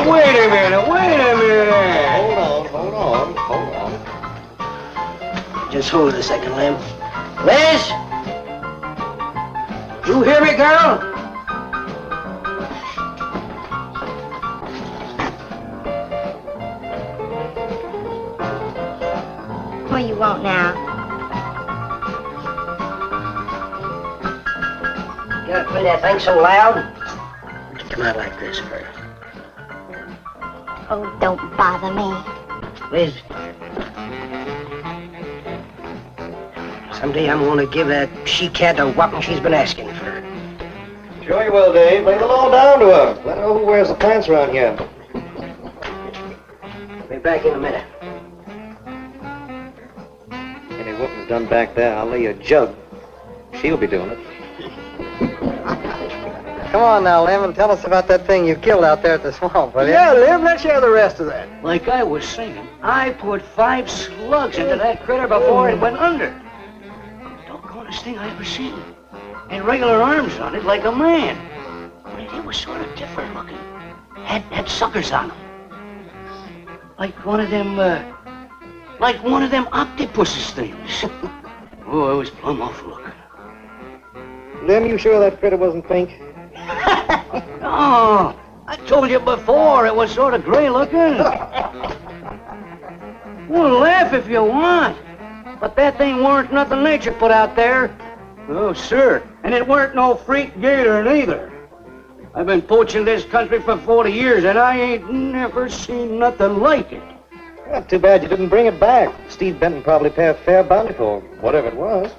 Wait a minute. Hold on. Just hold it a second, Lem. Liz? You hear me, girl? What do you want now? You gotta play that thing so loud? Come out like this first. Oh, don't bother me. Liz. Someday I'm gonna give that she-cat the whopping she's been asking for. Sure you will, Dave. Lay the law down to her. Let her know who wears the pants around here. Be back in a minute. Any whooping's done back there, I'll lay you a jug. She'll be doing it. Come on now, Lim, and tell us about that thing you killed out there at the swamp, will you? Yeah, Lim, let's hear the rest of that. Like I was saying, I put 5 slugs into that critter before it went under. Doggonest thing I ever seen. And regular arms on it like a man. But it was sort of different looking. Had suckers on them. Like one of them octopus's things. Oh, it was plumb awful looking. Lim, you sure that critter wasn't pink? No, I told you before, it was sort of gray looking. Well, laugh if you want. But that thing weren't nothing nature put out there. Oh, sir. And it weren't no freak gator neither. I've been poaching this country for 40 years, and I ain't never seen nothing like it. Well, too bad you didn't bring it back. Steve Benton probably pay a fair bounty for whatever it was.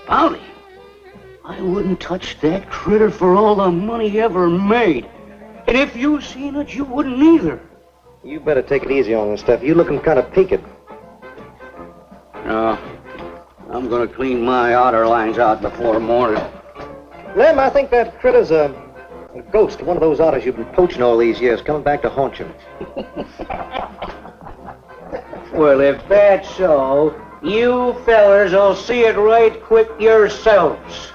Bounty? I wouldn't touch that critter for all the money he ever made. And if you seen it, you wouldn't either. You better take it easy on this stuff. You looking kind of peaked. No, I'm gonna clean my outer lines out before morning. Lem, I think that critter's a ghost, one of those otters you've been poaching all these years, coming back to haunt you. Well, if that's so, you fellers will see it right quick yourselves.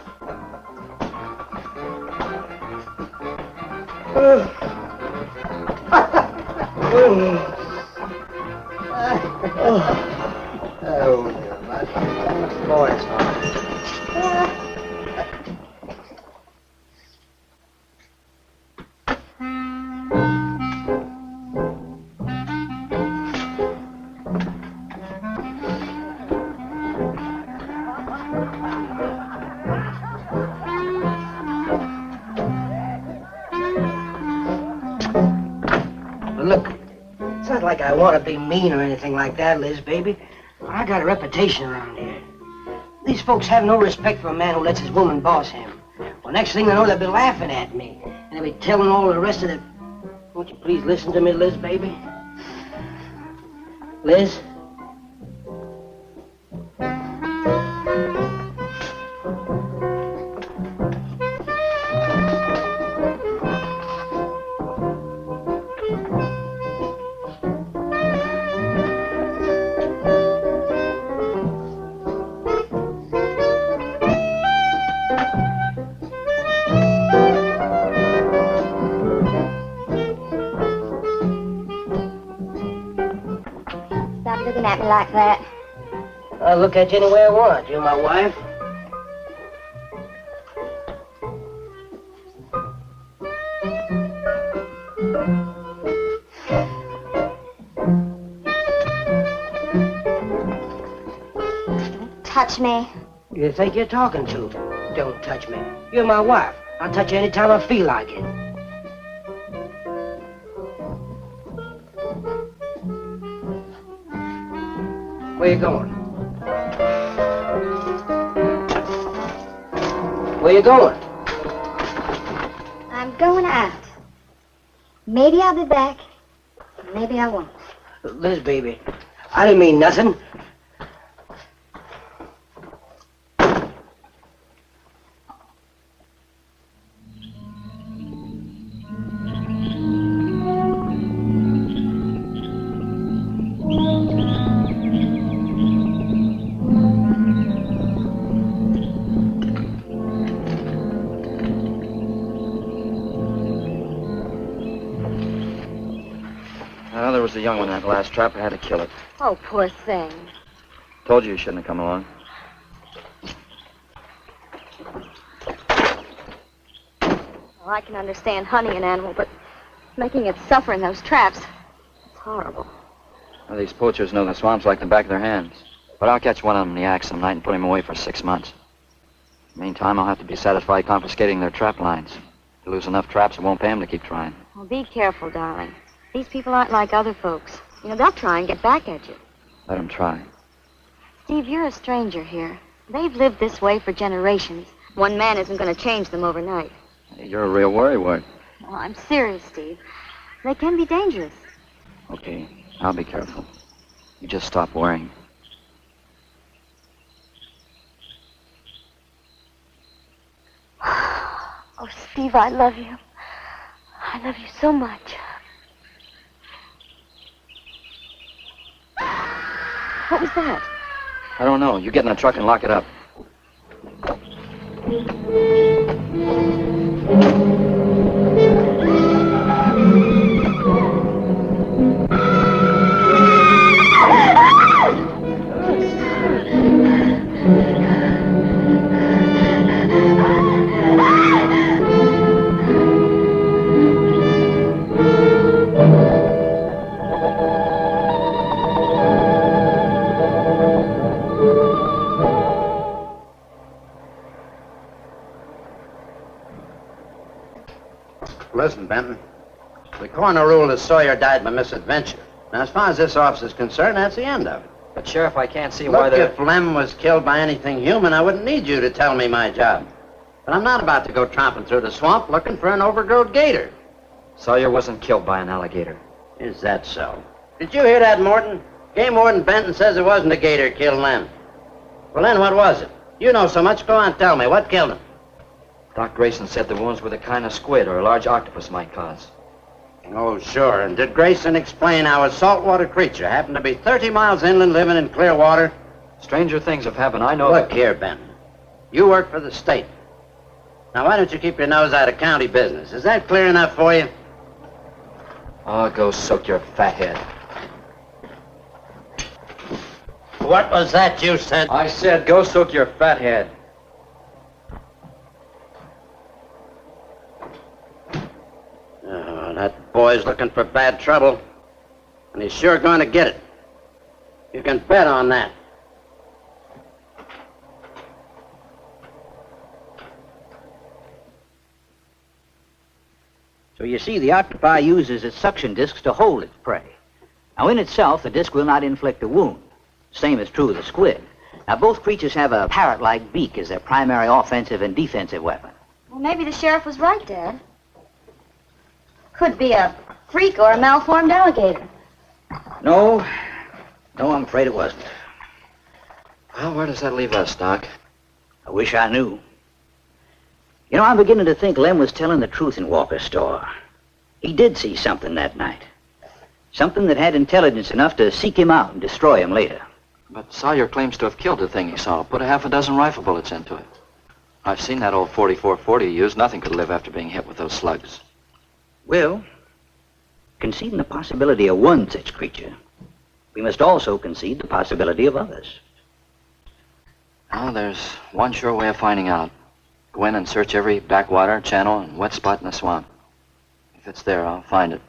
Look, it's not like I want to be mean or anything like that, Liz, baby. I got a reputation around here. These folks have no respect for a man who lets his woman boss him. Well, next thing they know, they'll be laughing at me. And they'll be telling all the rest of the... Won't you please listen to me, Liz, baby? Liz? at me like that? I'll look at you any way I want. You're my wife. Touch me. You think you're talking to? Don't touch me. You're my wife. I'll touch you anytime I feel like it. Where you going? Where you going? I'm going out. Maybe I'll be back. Maybe I won't. Liz, baby, I didn't mean nothing. Well, there was the young one in that last trap. I had to kill it. Oh, poor thing. Told you shouldn't have come along. Well, I can understand hunting an animal, but making it suffer in those traps, it's horrible. Well, these poachers know the swamps like the back of their hands. But I'll catch one of them in the axe some night and put him away for 6 months. Meantime, I'll have to be satisfied confiscating their trap lines. To lose enough traps, it won't pay them to keep trying. Well, be careful, darling. These people aren't like other folks. You know, they'll try and get back at you. Let them try. Steve, you're a stranger here. They've lived this way for generations. One man isn't going to change them overnight. Hey, you're a real worrywart. Well, I'm serious, Steve. They can be dangerous. Okay, I'll be careful. You just stop worrying. Oh, Steve, I love you. I love you so much. What was that? I don't know. You get in the truck and lock it up. Listen, Benton. The coroner ruled that Sawyer died by misadventure. Now, as far as this officer's concerned, that's the end of it. But, Sheriff, I can't see why Look, if Lem was killed by anything human, I wouldn't need you to tell me my job. But I'm not about to go tromping through the swamp looking for an overgrown gator. Sawyer wasn't killed by an alligator. Is that so? Did you hear that, Morton? Game Warden Benton says it wasn't a gator killed Lem. Well, then what was it? You know so much, go on, tell me. What killed him? Doc Grayson said the wounds were the kind of squid or a large octopus might cause. Oh, sure. And did Grayson explain how a saltwater creature happened to be 30 miles inland living in clear water? Stranger things have happened. I know. Look here, Benton. You work for the state. Now, why don't you keep your nose out of county business? Is that clear enough for you? Oh, go soak your fat head. What was that you said? I said go soak your fat head. Oh, that boy's looking for bad trouble. And he's sure going to get it. You can bet on that. So you see, the octopi uses its suction discs to hold its prey. Now, in itself, the disc will not inflict a wound. Same is true of the squid. Now, both creatures have a parrot-like beak as their primary offensive and defensive weapon. Well, maybe the sheriff was right, Dad. Could be a freak or a malformed alligator. No, I'm afraid it wasn't. Well, where does that leave us, Doc? I wish I knew. You know, I'm beginning to think Lem was telling the truth in Walker's store. He did see something that night. Something that had intelligence enough to seek him out and destroy him later. But Sawyer claims to have killed the thing he saw. Put a half a dozen rifle bullets into it. I've seen that old 44-40 he used. Nothing could live after being hit with those slugs. Well, conceding the possibility of one such creature, we must also concede the possibility of others. Well, there's one sure way of finding out. Go in and search every backwater, channel, and wet spot in the swamp. If it's there, I'll find it.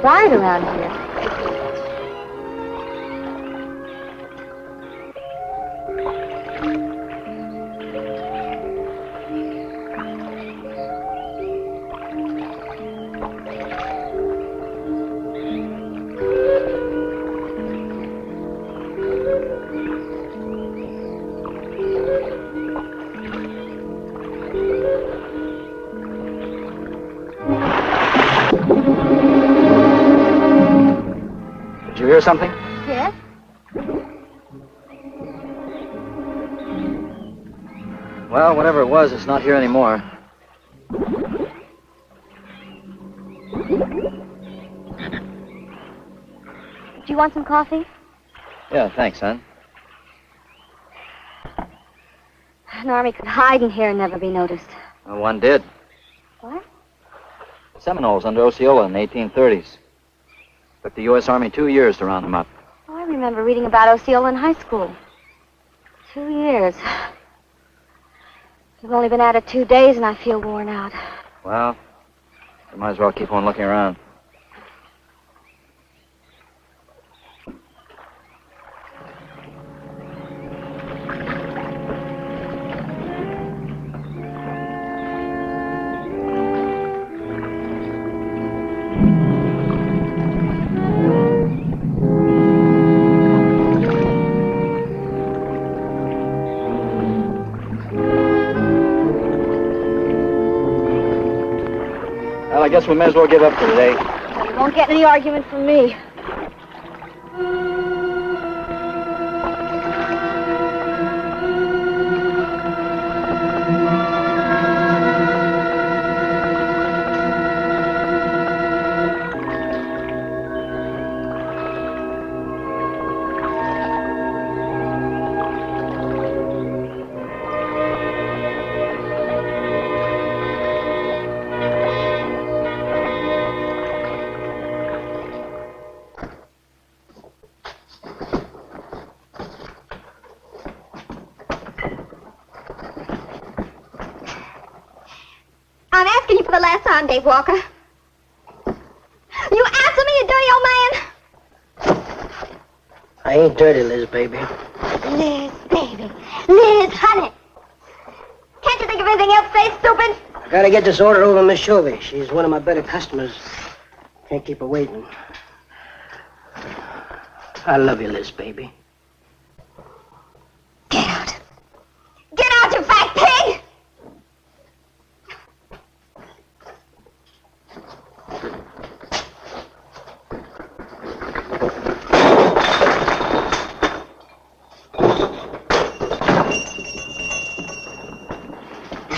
Quiet around here. Did you hear something? Yes? Well, whatever it was, it's not here anymore. Do you want some coffee? Yeah, thanks, son. An army could hide in here and never be noticed. Well, one did. What? Seminoles under Osceola in the 1830s. Took the U.S. Army 2 years to round them up. Oh, I remember reading about Osceola in high school. 2 years. We've only been at it 2 days, and I feel worn out. Well, you might as well keep on looking around. Well, I guess we may as well give up for today. You won't get any argument from me. I'm asking you for the last time, Dave Walker. You answer me, you dirty old man! I ain't dirty, Liz, baby. Liz, baby. Liz, honey. Can't you think of anything else to say, stupid? I gotta get this order over to Miss Chauvy. She's one of my better customers. Can't keep her waiting. I love you, Liz, baby. Get out. Get out, you fat pig!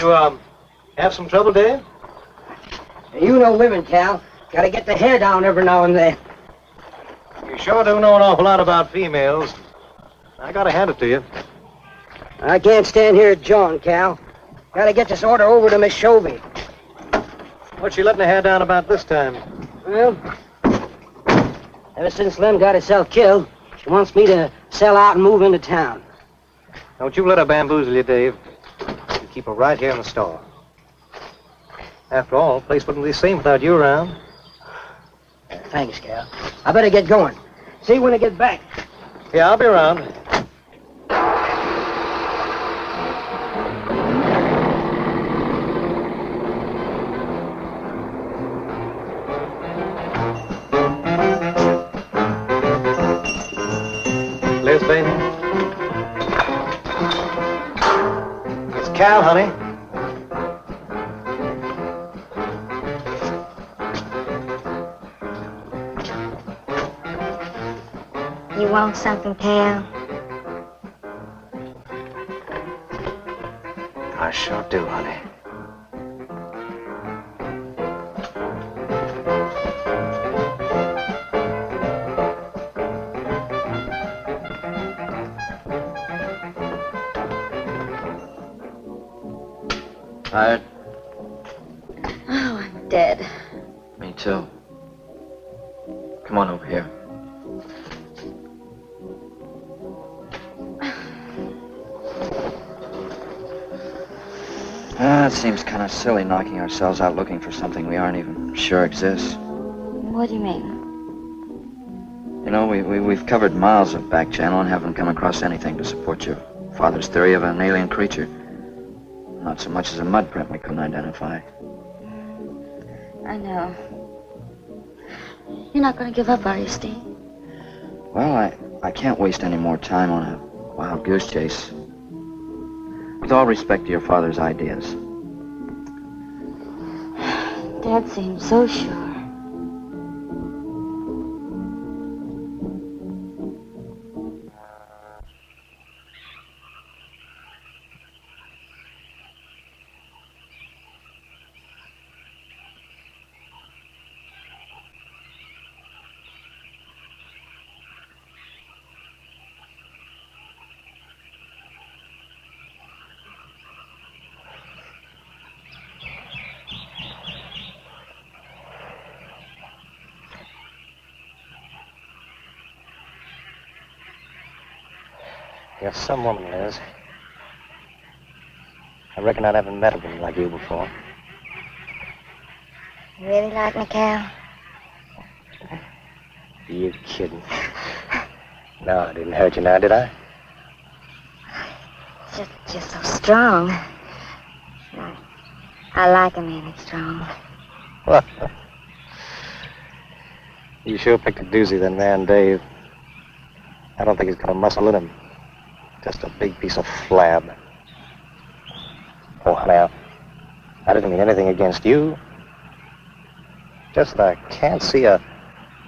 You, have some trouble, Dave? You know women, Cal. Gotta get the hair down every now and then. You sure do know an awful lot about females. I gotta hand it to you. I can't stand here at John, Cal. Gotta get this order over to Miss Chauvy. What's she letting her hair down about this time? Well, ever since Lem got herself killed, she wants me to sell out and move into town. Don't you let her bamboozle you, Dave. You keep her right here in the store. After all, the place wouldn't be the same without you around. Thanks, Cal. I better get going. See you when I get back. Yeah, I'll be around. Liz, baby. It's Cal, honey. you want something, pal? I sure do, honey. Tired? Oh, I'm dead. Me too. Come on over here. It seems kind of silly knocking ourselves out looking for something we aren't even sure exists. What do you mean? You know, we've covered miles of back channel and haven't come across anything to support your father's theory of an alien creature. Not so much as a mud print we couldn't identify. I know. You're not going to give up, are you, Steve? Well, I can't waste any more time on a wild goose chase. With all respect to your father's ideas. Dad seems so sure. You're some woman, Liz. I reckon I haven't met a woman like you before. You really like me, Cal? You kidding? No, I didn't hurt you now, did I? Just so strong. I like a man that's strong. You sure picked a doozy, then, man, Dave. I don't think he's got a muscle in him. Just a big piece of flab. Oh, honey, I didn't mean anything against you. Just that I can't see a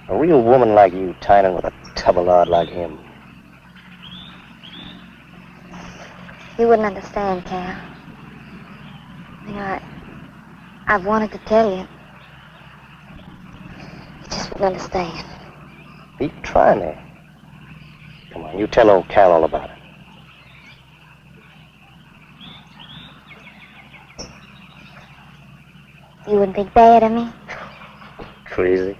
real woman like you tying in with a tubbalard like him. You wouldn't understand, Cal. You know, I've wanted to tell you. You just wouldn't understand. You try me. Come on, you tell old Cal all about it. You wouldn't think bad of me? Crazy.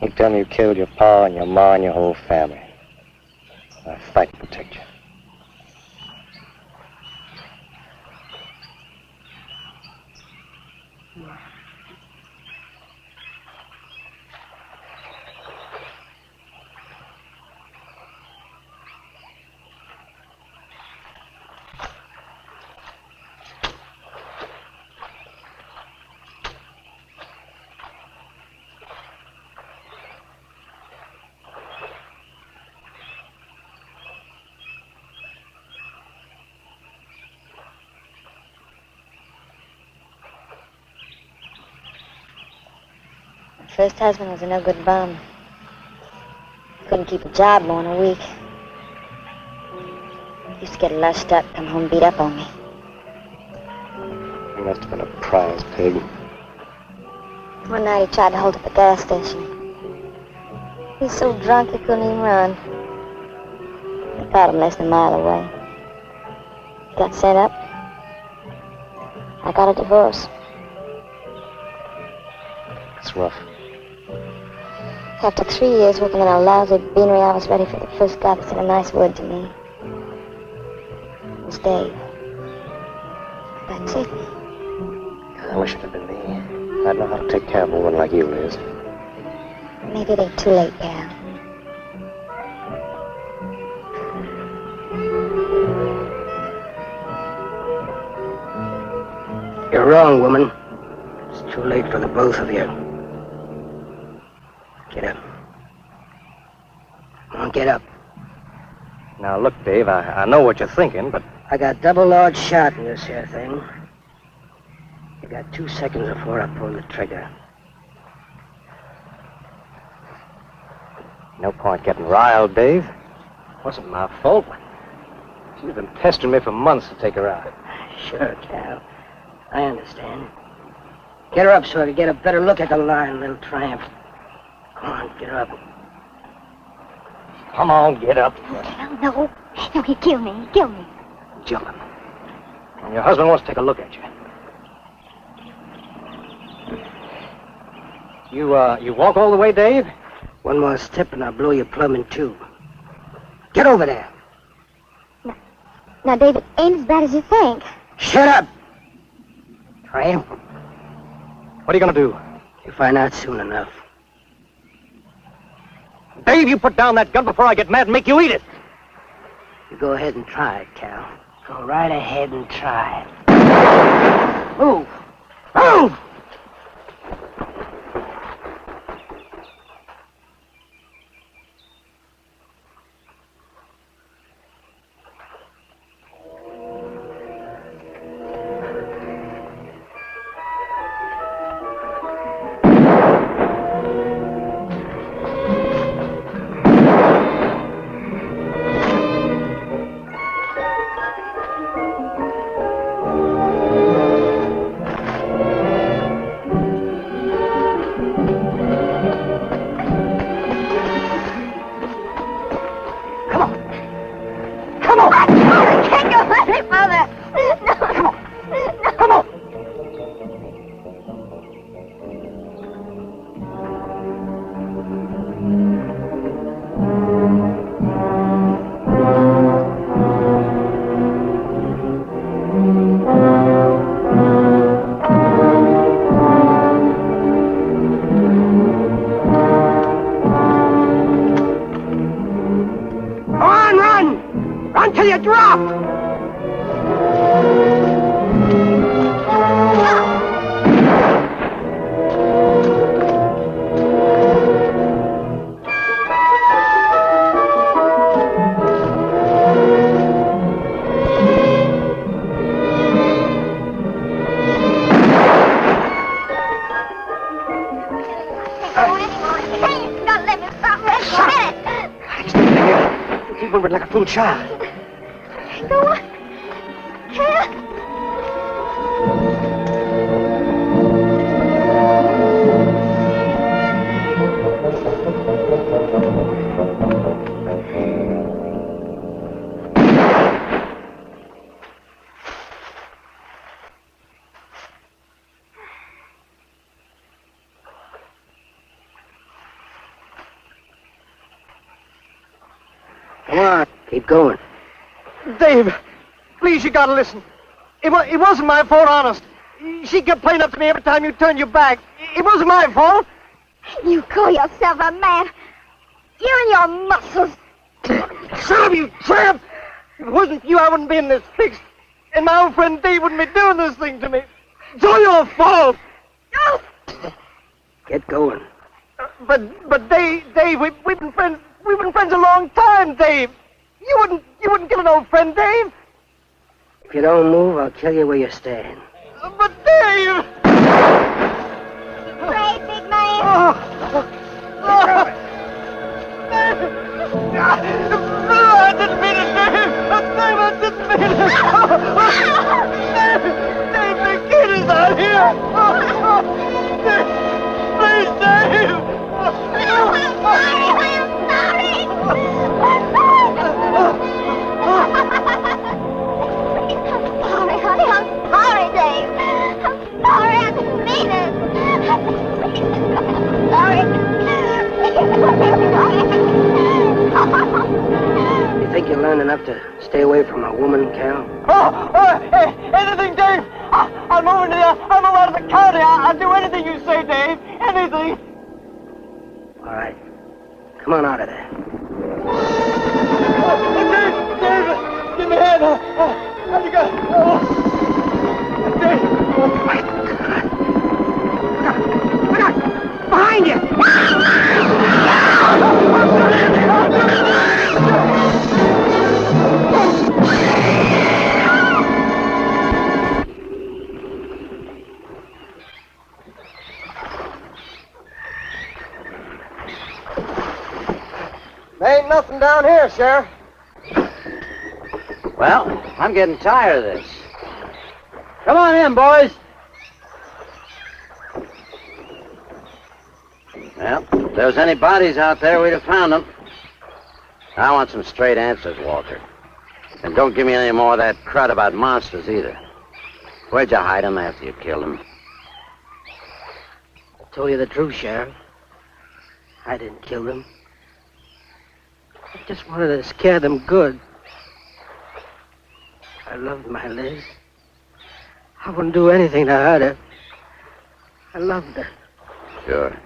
You tell me you killed your pa and your ma and your whole family. I fight to protect you. First husband was a no good bum. Couldn't keep a job more than a week. Used to get lushed up, come home beat up on me. He must have been a prize pig. One night he tried to hold up a gas station. He was so drunk he couldn't even run. I caught him less than a mile away. He got sent up. I got a divorce. It's rough. After 3 years working in a lousy beanery, I was ready for the first guy that said a nice word to me. It was Dave. That's it. I wish it had been me. I'd know how to take care of a woman like you, Liz. Maybe it ain't too late, pal. You're wrong, woman. It's too late for the both of you. Get up. Come on, get up. Now, look, Dave, I know what you're thinking, but... I got double large shot in this here thing. You got 2 seconds before I pull the trigger. No point getting riled, Dave. It wasn't my fault. She's been pestering me for months to take her out. Sure, Cal. I understand. Get her up so I can get a better look at the line, little tramp. Come on, get her up. Come on, get up. No, he'd kill me. He'd kill me. Jumping. And your husband wants to take a look at you. You walk all the way, Dave? One more step and I'll blow your plumb in two. Get over there. Now, David, ain't as bad as you think. Shut up! Tramp. What are you gonna do? You'll find out soon enough. Dave, you put down that gun before I get mad and make you eat it. You go ahead and try it, Cal. Go right ahead and try it. Move! Move! Until you drop! Keep moving like a fool child. Go on. Cal. Come on, keep going. Dave, please, you gotta listen. It wasn't my fault, honest. She kept playing up to me every time you turned your back. It wasn't my fault. You call yourself a man. You and your muscles. Shut up, you tramp! If it wasn't for you, I wouldn't be in this fix. And my old friend Dave wouldn't be doing this thing to me. It's all your fault. Oh. Get going. But Dave, we've been friends. We've been friends a long time, Dave. You wouldn't kill an old friend, Dave. If you don't move, I'll kill you where you stand. But Dave! Brave, big man. I didn't mean it, Dave! Dave, I didn't mean it! Dave, the kid is out here! Please, Dave! I'm sorry. Sorry, honey. I'm sorry, Dave. I'm sorry. I didn't mean it. Sorry. You think you learned enough to stay away from a woman, Cal? Hey, anything, Dave! I'll move out of the county. I'll do anything you say, Dave. Anything. All right. Come on out of there. Dave, give me a hand. How'd you go? Dave. Look out! Behind you! Come down here, Sheriff. Well, I'm getting tired of this. Come on in, boys. Well, if there was any bodies out there, we'd have found them. I want some straight answers, Walker. And don't give me any more of that crud about monsters either. Where'd you hide them after you killed them? I told you the truth, Sheriff. I didn't kill them. I just wanted to scare them good. I loved my Liz. I wouldn't do anything to hurt her. I loved her. Sure.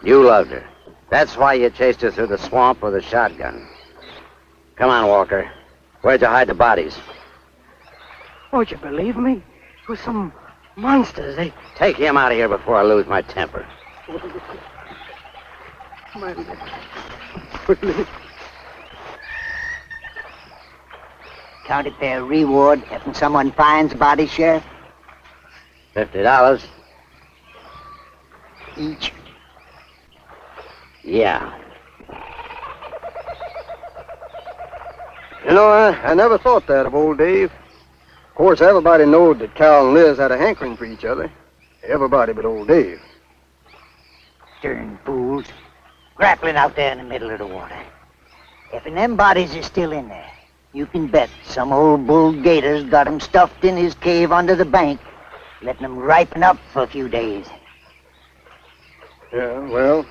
You loved her. That's why you chased her through the swamp with a shotgun. Come on, Walker. Where'd you hide the bodies? Won't you believe me? It was some monsters. They... Take him out of here before I lose my temper. My Liz. Count it their reward if someone finds a body, Sheriff? $50. Each. Yeah. You know, I never thought that of old Dave. Of course, everybody knowed that Cal and Liz had a hankering for each other. Everybody but old Dave. Darn fools. Grappling out there in the middle of the water. If them bodies are still in there, you can bet some old bull gator's got 'em stuffed in his cave under the bank, letting 'em ripen up for a few days. Yeah, well,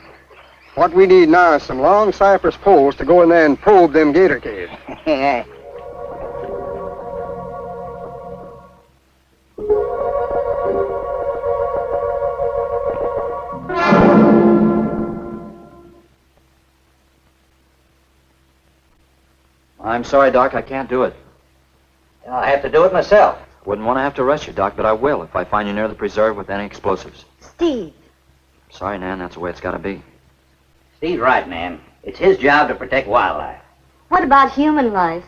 what we need now is some long cypress poles to go in there and probe them gator caves. I'm sorry, Doc, I can't do it. I have to do it myself. Wouldn't want to have to arrest you, Doc, but I will if I find you near the preserve with any explosives. Steve, Sorry, Nan, that's the way it's got to be. Steve's right, man. It's his job to protect wildlife. what about human life?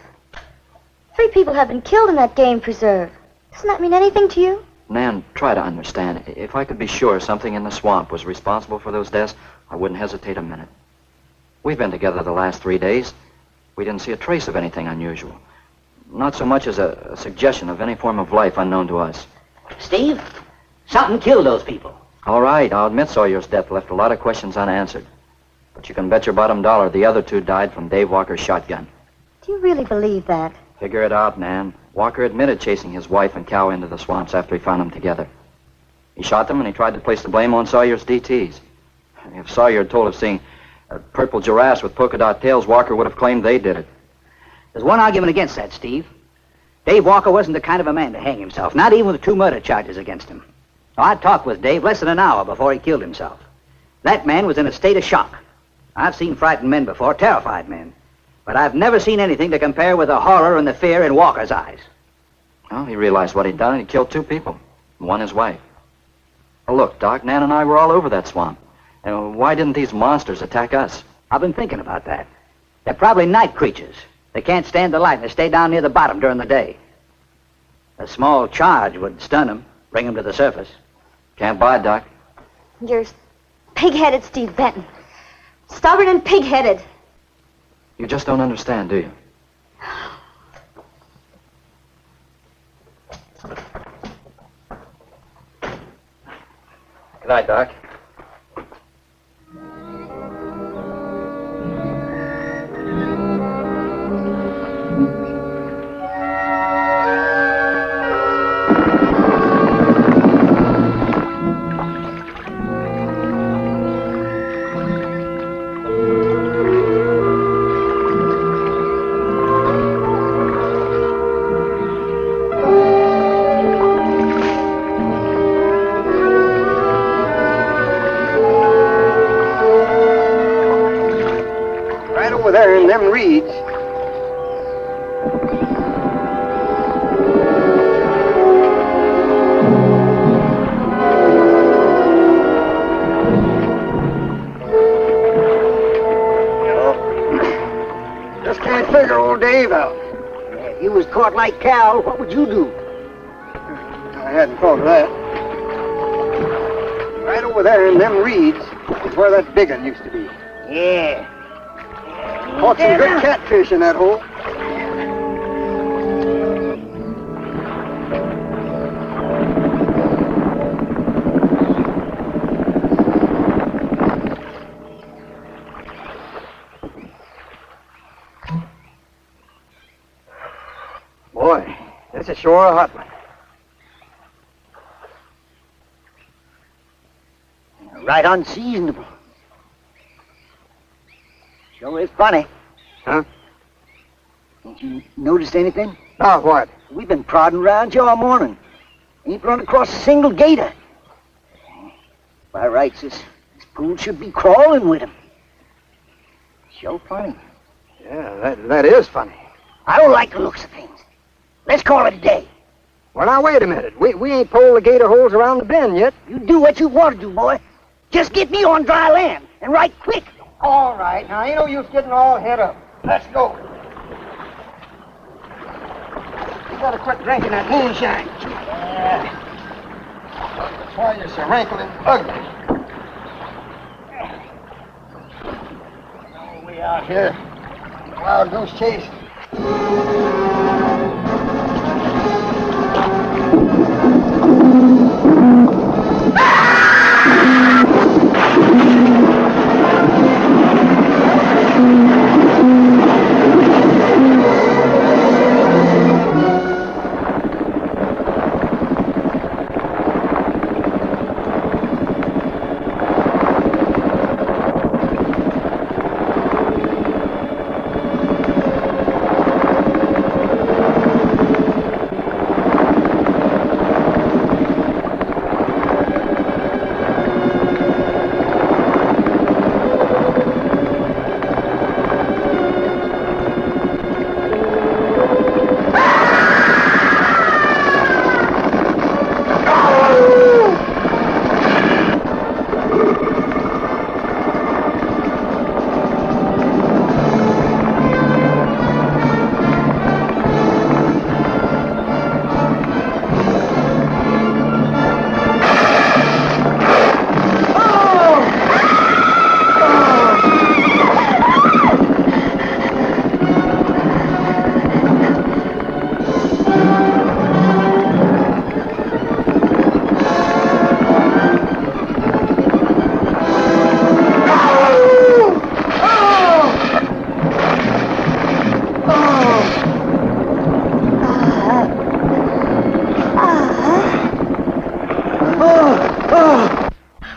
3 people have been killed in that game preserve. Doesn't that mean anything to you? Nan, try to understand. If I could be sure something in the swamp was responsible for those deaths, I wouldn't hesitate a minute. We've been together the last 3 days. We didn't see a trace of anything unusual. Not so much as a suggestion of any form of life unknown to us. Steve, something killed those people. All right, I'll admit Sawyer's death left a lot of questions unanswered. But you can bet your bottom dollar the other 2 died from Dave Walker's shotgun. Do you really believe that? Figure it out, Nan. Walker admitted chasing his wife and cow into the swamps after he found them together. He shot them and he tried to place the blame on Sawyer's DTs. If Sawyer had told of seeing purple giraffes with polka dot tails, Walker would have claimed they did it. There's one argument against that, Steve. Dave Walker wasn't the kind of a man to hang himself, not even with 2 murder charges against him. Now, I talked with Dave less than an hour before he killed himself. That man was in a state of shock. I've seen frightened men before, terrified men. But I've never seen anything to compare with the horror and the fear in Walker's eyes. Well, he realized what he'd done and he killed 2 people. One his wife. Well, look, Doc, Nan and I were all over that swamp. And why didn't these monsters attack us? I've been thinking about that. They're probably night creatures. They can't stand the light and they stay down near the bottom during the day. A small charge would stun them, bring them to the surface. Can't buy it, Doc. You're pig-headed, Steve Benton. Stubborn and pig-headed. You just don't understand, do you? Good night, Doc. There in them reeds. Just can't figure old Dave out. If you was caught like Cal, what would you do? I hadn't thought of that. Right over there in them reeds is where that big one used to be. Yeah. Caught some good catfish in that hole. Boy, this is sure a hot one. Right unseasonable. Sure is funny. Huh? Ain't you noticed anything? Now what? We've been prodding around here all morning. Ain't run across a single gator. By rights, this pool should be crawling with 'em. Sure funny. Yeah, that is funny. I don't like the looks of things. Let's call it a day. Well, now, wait a minute. We ain't pulled the gator holes around the bend yet. You do what you want to do, boy. Just get me on dry land, and right quick. All right. Now, ain't no use getting all head up. Let's go. You better quit drinking that moonshine. Yeah. That's why you're so wrinkling ugly. Oh, we out here. Wild goose chase.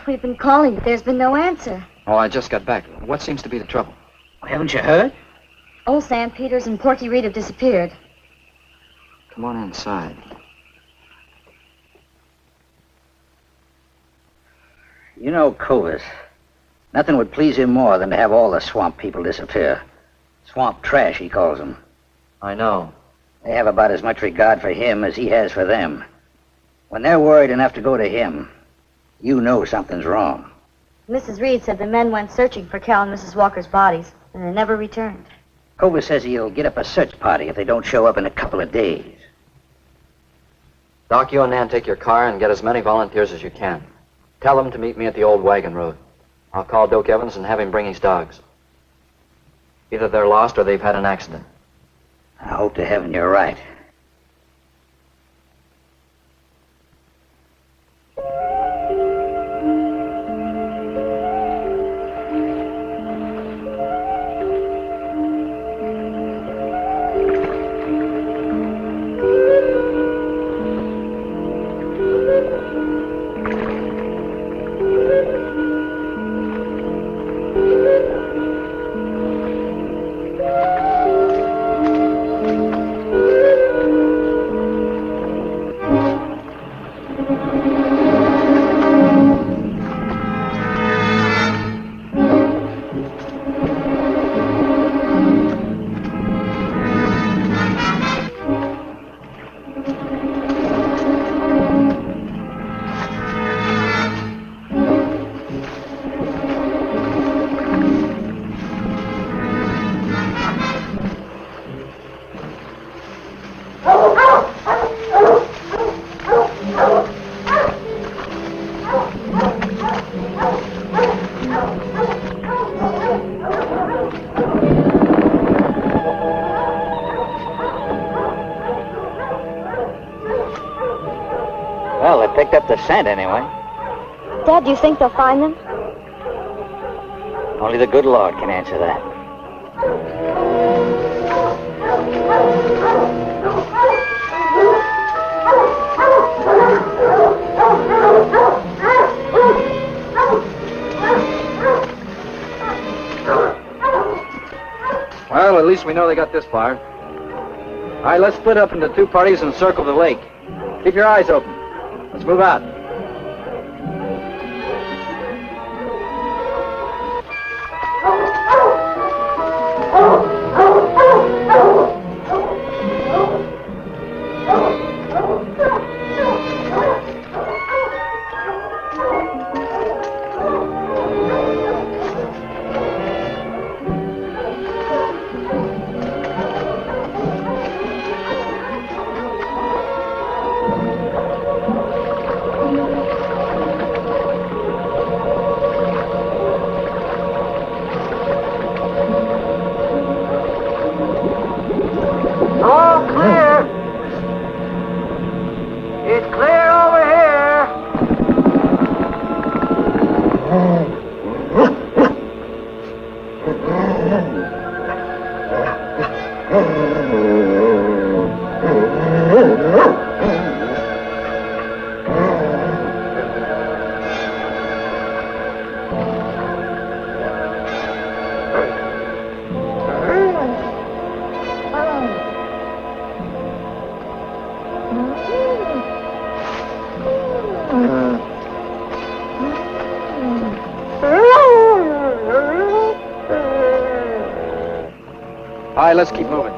We've been calling, but there's been no answer. Oh, I just got back. What seems to be the trouble? Haven't you heard? Old Sam Peters and Porky Reed have disappeared. Come on inside. You know, Cobus, nothing would please him more than to have all the swamp people disappear. Swamp trash, he calls them. I know. They have about as much regard for him as he has for them. When they're worried enough to go to him, you know something's wrong. Mrs. Reed said the men went searching for Cal and Mrs. Walker's bodies, and they never returned. Cobus says he'll get up a search party if they don't show up in a couple of days. Doc, you and Nan take your car and get as many volunteers as you can. Tell them to meet me at the old wagon road. I'll call Doak Evans and have him bring his dogs. Either they're lost or they've had an accident. I hope to heaven you're right. picked up the scent anyway. Dad, do you think they'll find them? Only the good Lord can answer that. Well, at least we know they got this far. All right, let's split up into two parties and circle the lake. Keep your eyes open. Let's move out. All right, let's keep moving.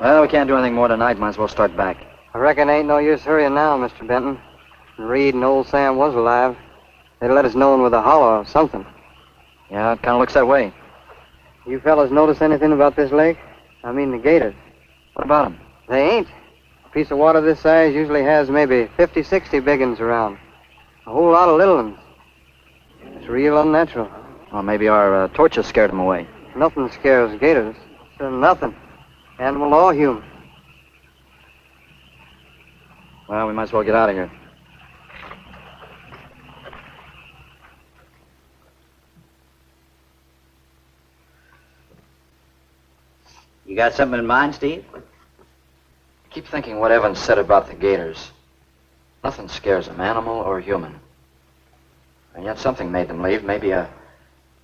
Well, we can't do anything more tonight. Might as well start back. I reckon ain't no use hurrying now, Mr. Benton. Reed and old Sam was alive. They'd let us know with a holler or something. Yeah, it kind of looks that way. You fellas notice anything about this lake? I mean the gators. What about them? They ain't. A piece of water this size usually has maybe 50, 60 big uns around. A whole lot of little ones. It's real unnatural. Well, maybe our torches scared them away. Nothing scares gators. Nothing. Animal or human. Well, we might as well get out of here. You got something in mind, Steve? Keep thinking what Evans said about the gators. Nothing scares them, animal or human. And yet something made them leave. Maybe a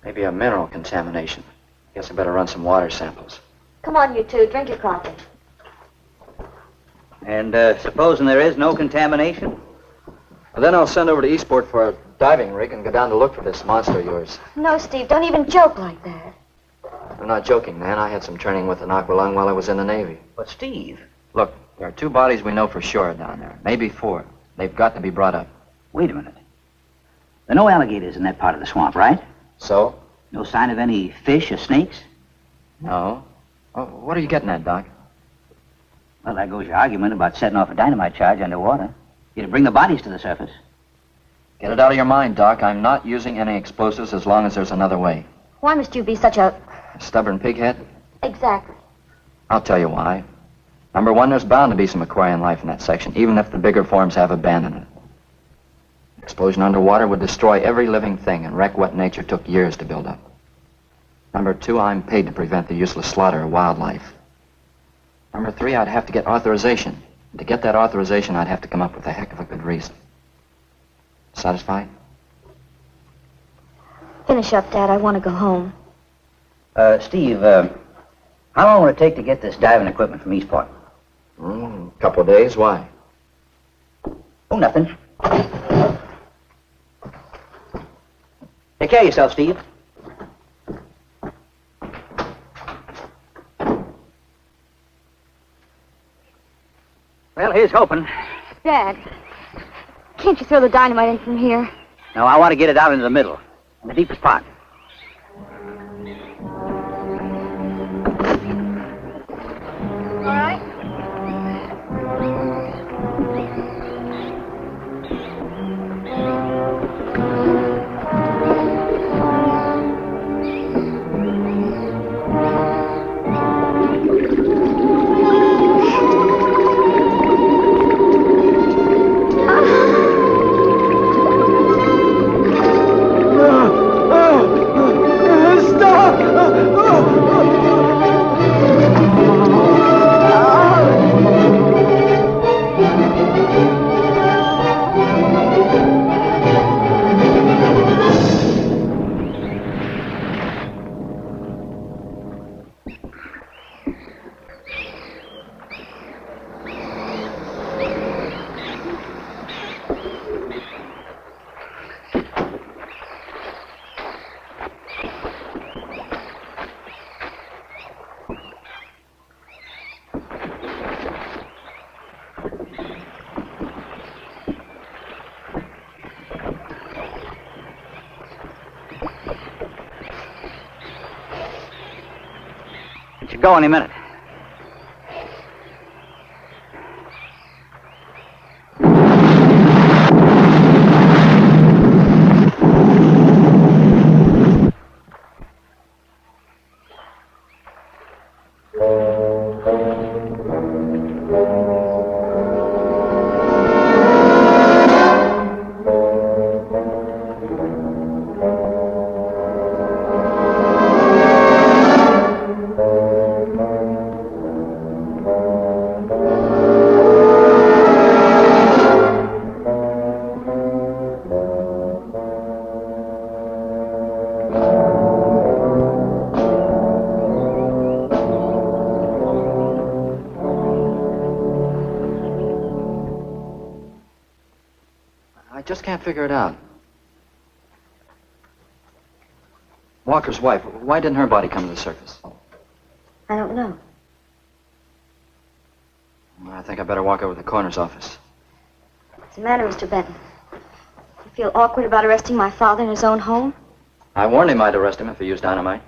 mineral contamination. Guess I better run some water samples. Come on, you two. Drink your coffee. And supposing there is no contamination? Well, then I'll send over to Eastport for a diving rig and go down to look for this monster of yours. No, Steve, don't even joke like that. I'm not joking, man. I had some training with an aqualung while I was in the Navy. But Steve... Look, there are 2 bodies we know for sure down there. Maybe 4. They've got to be brought up. Wait a minute. There are no alligators in that part of the swamp, right? So? No sign of any fish or snakes? No. Oh, what are you getting at, Doc? Well, there goes your argument about setting off a dynamite charge underwater. You'd bring the bodies to the surface. Get it out of your mind, Doc. I'm not using any explosives as long as there's another way. Why must you be such a... Stubborn pighead? Exactly. I'll tell you why. Number 1, there's bound to be some aquarian life in that section, even if the bigger forms have abandoned it. Explosion underwater would destroy every living thing and wreck what nature took years to build up. Number 2, I'm paid to prevent the useless slaughter of wildlife. Number 3, I'd have to get authorization. And to get that authorization, I'd have to come up with a heck of a good reason. Satisfied? Finish up, Dad. I want to go home. Steve, how long will it take to get this diving equipment from Eastport? A couple of days. Why? Oh, nothing. Take care of yourself, Steve. Well, here's hoping. Dad, can't you throw the dynamite in from here? No, I want to get it out into the middle, in the deepest part. right? Should go any minute. I just can't figure it out. Walker's wife, why didn't her body come to the surface? I don't know. Well, I think I better walk over to the coroner's office. What's the matter, Mr. Benton? You feel awkward about arresting my father in his own home? I warned him I'd arrest him if he used dynamite.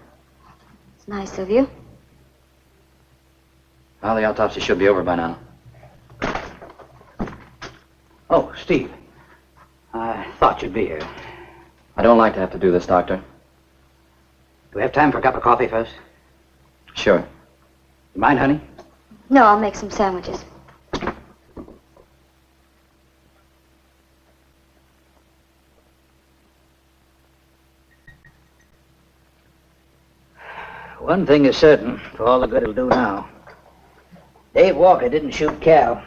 It's nice of you. Well, the autopsy should be over by now. Oh, Steve. I thought you'd be here. I don't like to have to do this, Doctor. Do we have time for a cup of coffee first? Sure. You mind, honey? No, I'll make some sandwiches. One thing is certain, for all the good it'll do now. Dave Walker didn't shoot Cal.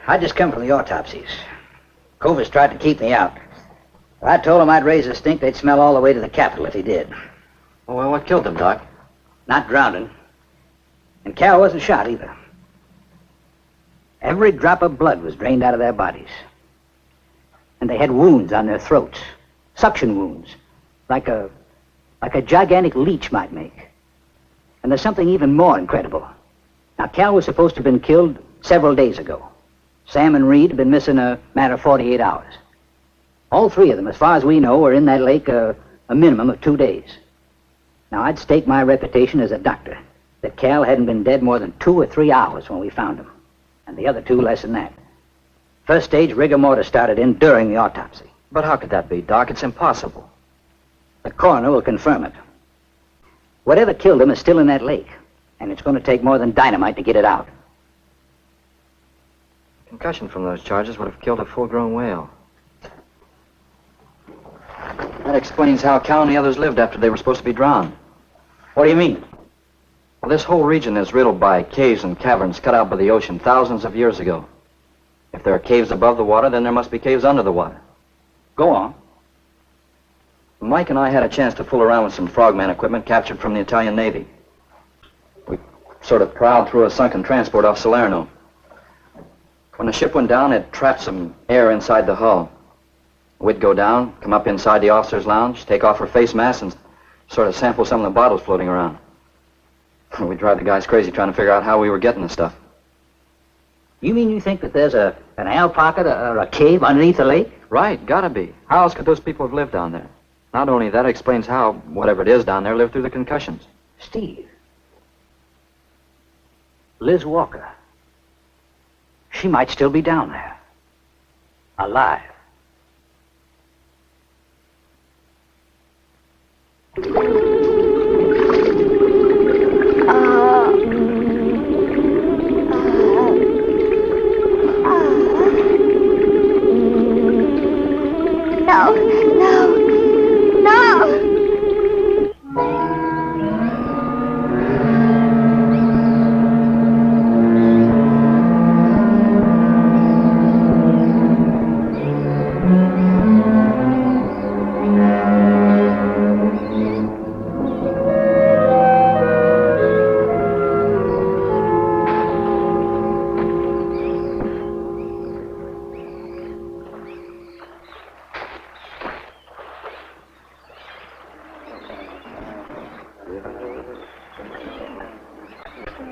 I just come from the autopsies. Covers tried to keep me out. If I told him I'd raise a stink, they'd smell all the way to the Capitol if he did. Well, what killed them, Doc? Not drowning. And Cal wasn't shot either. Every drop of blood was drained out of their bodies. And they had wounds on their throats. Suction wounds. Like a gigantic leech might make. And there's something even more incredible. Now, Cal was supposed to have been killed several days ago. Sam and Reed have been missing a matter of 48 hours. All three of them, as far as we know, were in that lake a minimum of 2 days. Now, I'd stake my reputation as a doctor that Cal hadn't been dead more than 2 or 3 hours when we found him, and the other two less than that. First stage rigor mortis started in during the autopsy. But how could that be, Doc? It's impossible. The coroner will confirm it. Whatever killed him is still in that lake, and it's going to take more than dynamite to get it out. Concussion from those charges would have killed a full-grown whale. That explains how Cal and the others lived after they were supposed to be drowned. What do you mean? Well, this whole region is riddled by caves and caverns cut out by the ocean thousands of years ago. If there are caves above the water, then there must be caves under the water. Go on. Mike and I had a chance to fool around with some frogman equipment captured from the Italian Navy. We sort of prowled through a sunken transport off Salerno. When the ship went down, it trapped some air inside the hull. We'd go down, come up inside the officer's lounge, take off her face mask, and sort of sample some of the bottles floating around. We'd drive the guys crazy trying to figure out how we were getting the stuff. You mean you think that there's an ale pocket or a cave underneath the lake? Right, gotta be. How else could those people have lived down there? Not only that, it explains how, whatever it is down there, lived through the concussions. Steve, Liz Walker. She might still be down there. Alive.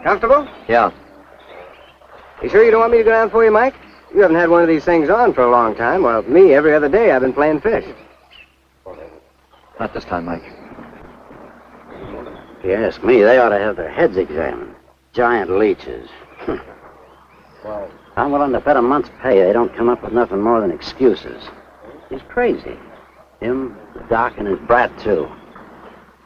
Comfortable? Yeah. You sure you don't want me to go down for you, Mike? You haven't had one of these things on for a long time. Well, me, every other day I've been playing fish. Not this time, Mike. If you ask me, they ought to have their heads examined. Giant leeches. I'm willing to bet a month's pay they don't come up with nothing more than excuses. He's crazy. Him, the doc, and his brat, too.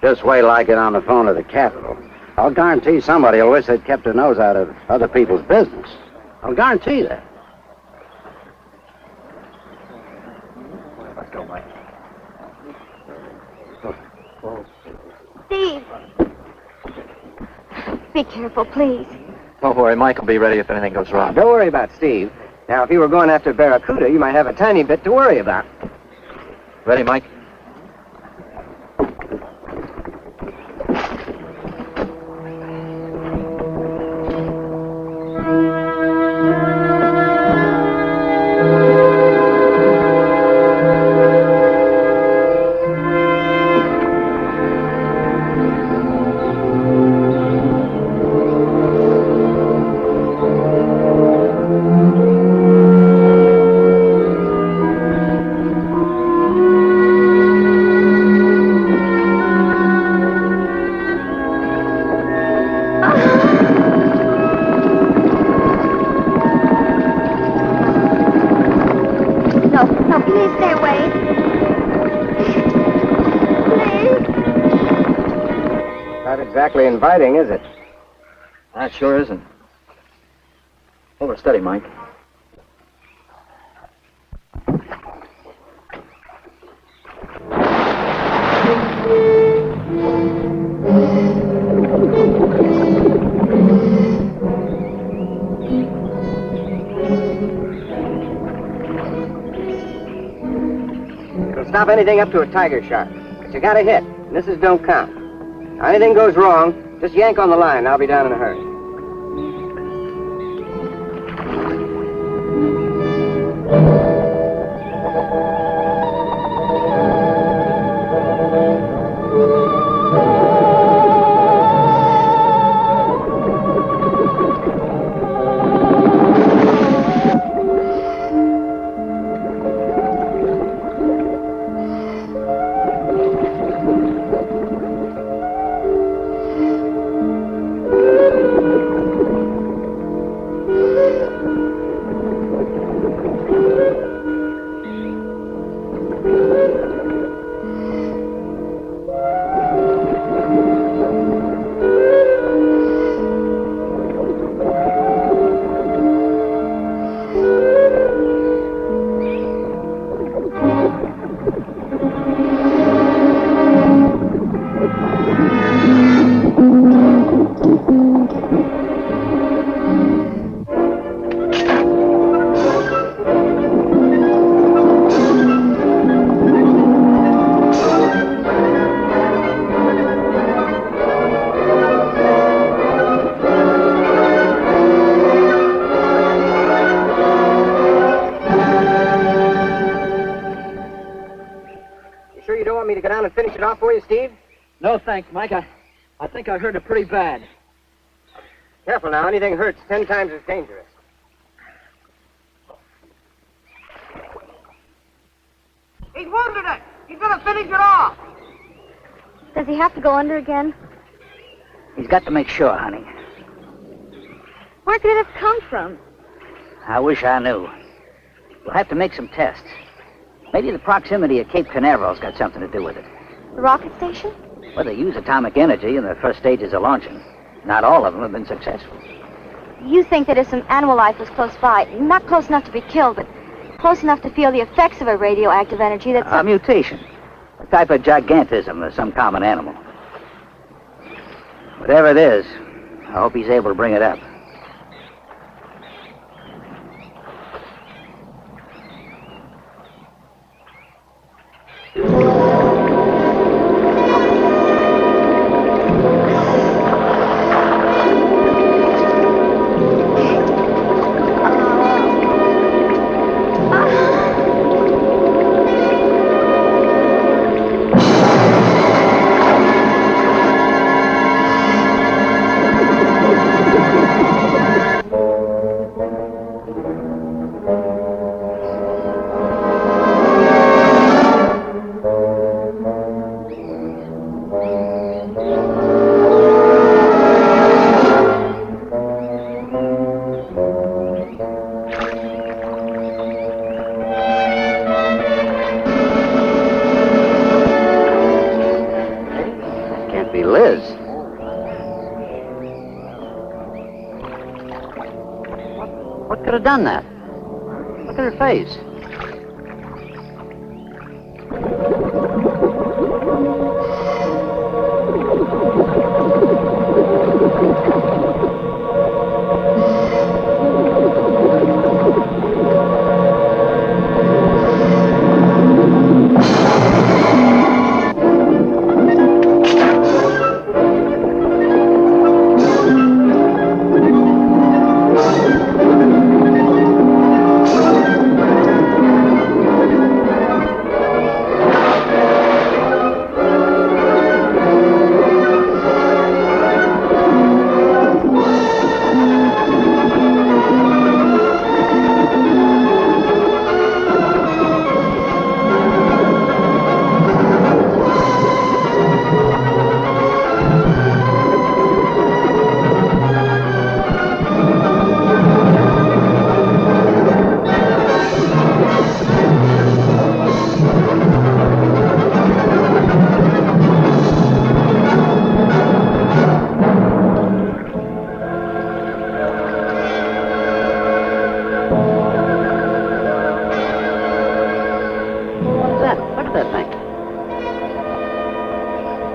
Just wait till I get on the phone to the Capitol. I'll guarantee somebody will wish they'd kept their nose out of other people's business. I'll guarantee that. Let's go, Mike. Steve! Be careful, please. Don't worry, Mike will be ready if anything goes wrong. Don't worry about Steve. Now, if you were going after Barracuda, you might have a tiny bit to worry about. Ready, Mike? Exactly inviting, is it? That sure isn't. Hold her steady, Mike. It'll stop anything up to a tiger shark. But you got a hit. Misses don't count. Now, anything goes wrong, just yank on the line. I'll be down in a hurry. Finish it off for you, Steve? No, thanks, Mike. I think I hurt it pretty bad. Careful now. Anything hurts 10 times as dangerous. He's wounded it. He's going to finish it off. Does he have to go under again? He's got to make sure, honey. Where could it have come from? I wish I knew. We'll have to make some tests. Maybe the proximity of Cape Canaveral's got something to do with it. The rocket station? Well, they use atomic energy in the first stages of launching. Not all of them have been successful. You think that if some animal life was close by, not close enough to be killed, but close enough to feel the effects of a radioactive energy, that's... A mutation. A type of gigantism of some common animal. Whatever it is, I hope he's able to bring it up. What could have done that? Look at her face.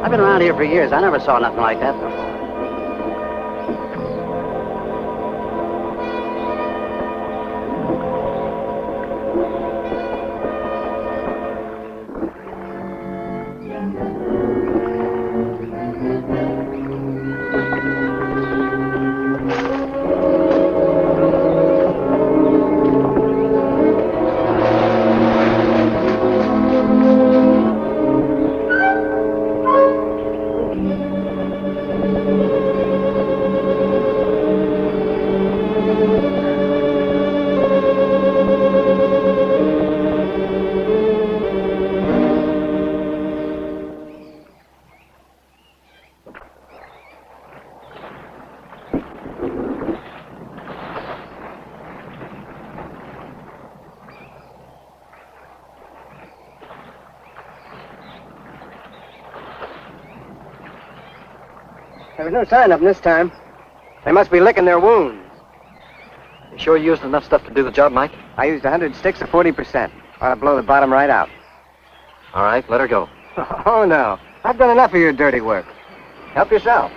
I've been around here for years. I never saw nothing like that before. There was no sign of them this time. They must be licking their wounds. You sure you used enough stuff to do the job, Mike? I used 100 sticks of 40%. Ought to blow the bottom right out. All right, let her go. Oh, no. I've done enough of your dirty work. Help yourself.